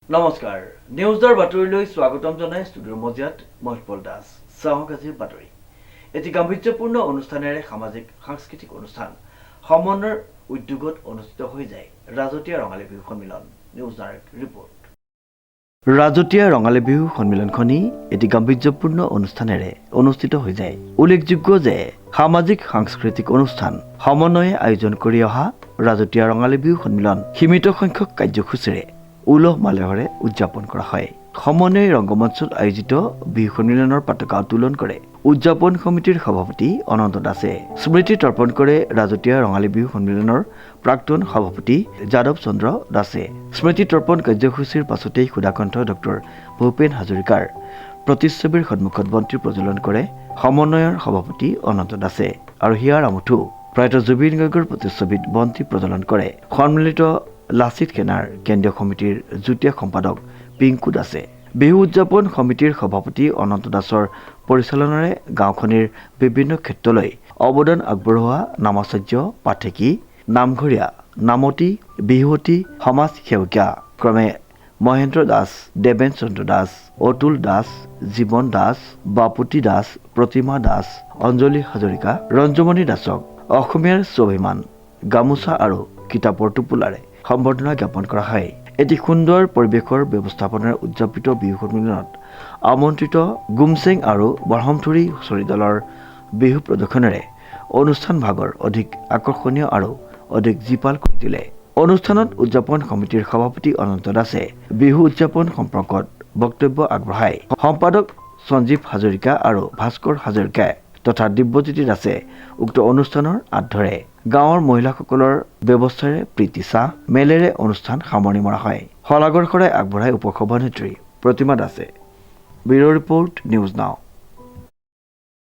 নমস্কাৰ নিউজৰ বাতৰিলৈ স্বাগতম জনাই ষ্টুডিঅ'ৰ মজিয়াত মই পল দাস চাওক আজিৰ বাতৰি এটি গাম্ভীৰ্যপূৰ্ণ অনুষ্ঠানেৰে সামাজিক সাংস্কৃতিক অনুষ্ঠান সমন্বয়ৰ উদ্যোগত অনুষ্ঠিত হৈ যায় ৰাজতীয়া ৰঙালী বিহু সন্মিলন news direct report Rajtiya Rongali Bihu সন্মিলনখনি এটি গাম্ভীৰ্যপূৰ্ণ অনুষ্ঠানেৰে অনুষ্ঠিত হৈ যায় উল্লেখযোগ্য যে সামাজিক সাংস্কৃতিক অনুষ্ঠান সমন্বয়ে আয়োজন কৰি অহা ৰাজতীয়া ৰঙালী বিহু সন্মিলন সীমিত সংখ্যক কাৰ্যসূচীৰে উলহ মালহেৰে উদযাপন কৰা হয় সমন্বয় ৰংগমঞ্চত আয়োজিত বিহু সন্মিলনৰ পতাকা উত্তোলন কৰে উদযাপন সমিতিৰ সভাপতি অনন্ত দাসে স্মৃতি তৰ্পণ কৰে ৰাজতীয়া ৰঙালী বিহু সন্মিলনৰ প্ৰাক্তন সভাপতি যাদৱ চন্দ্ৰ দাসে স্মৃতি তৰ্পণ কাৰ্যসূচীৰ পাছতেই সুধাকণ্ঠ ডক্টৰ ভূপেন হাজৰিকাৰ প্ৰতিচ্ছবিৰ সন্মুখত বন্তি প্ৰজ্বলন কৰে সমন্বয়ৰ সভাপতি অনন্ত দাসে আৰু হিয়াৰ আমঠু প্ৰয়াত জুবিন গাৰ্গৰ প্ৰতিচ্ছবিত বন্তি প্ৰজ্বলন কৰে সন্মিলিত লাচিত সেনাৰ কেন্দ্ৰীয় সমিতিৰ যুটীয়া সম্পাদক পিংকু দাসে বিহু উদযাপন সমিতিৰ সভাপতি অনন্ত দাসৰ পৰিচালনাৰে গাঁওখনিৰ বিভিন্ন ক্ষেত্ৰলৈ অৱদান আগবঢ়োৱা নামাচাৰ্য পাঠেকী নামঘৰীয়া নামতি বিহুৱতী সমাজ সেৱিকা ক্ৰমে মহেন্দ্ৰ দাস দেৱেন চন্দ্ৰ দাস অতুল দাস জীৱন দাস বাপুতি দাস প্ৰতিমা দাস অঞ্জলি হাজৰিকা ৰঞ্জুমণি দাসক অসমীয়াৰ স্বাভিমান গামোচা আৰু কিতাপৰ টোপোলাৰে সম্বৰ্ধনা জ্ঞাপন কৰা হয় এটি সুন্দৰ পৰিৱেশৰ ব্যৱস্থাপনাৰ উদযাপিত বিহু সন্মিলনত আমন্ত্ৰিত গুমচেং আৰু বৰহমথুৰি হুঁচৰি দলৰ বিহু প্ৰদৰ্শনেৰে অনুষ্ঠান ভাগৰ অধিক আকৰ্ষণীয় আৰু অধিক জীপাল কৰি তোলে অনুষ্ঠানত উদযাপন সমিতিৰ সভাপতি অনন্ত দাসে বিহু উদযাপন সম্পৰ্কত বক্তব্য আগবঢ়ায় সম্পাদক সঞ্জীৱ হাজৰিকা আৰু ভাস্কৰ হাজৰিকাই তথা দিব্যজ্যোতি দাসে উক্ত অনুষ্ঠানৰ আঁত ধৰে গাঁৱৰ মহিলাসকলৰ ব্যৱস্থাৰে প্ৰীতি চাহ মেলেৰে অনুষ্ঠান সামৰণি মৰা হয় শলাগৰ শৰাই আগবঢ়াই উপসভানেত্ৰী প্ৰতিমা দাসে ব্যুৰ ৰিপৰ্ট নিউজ নাও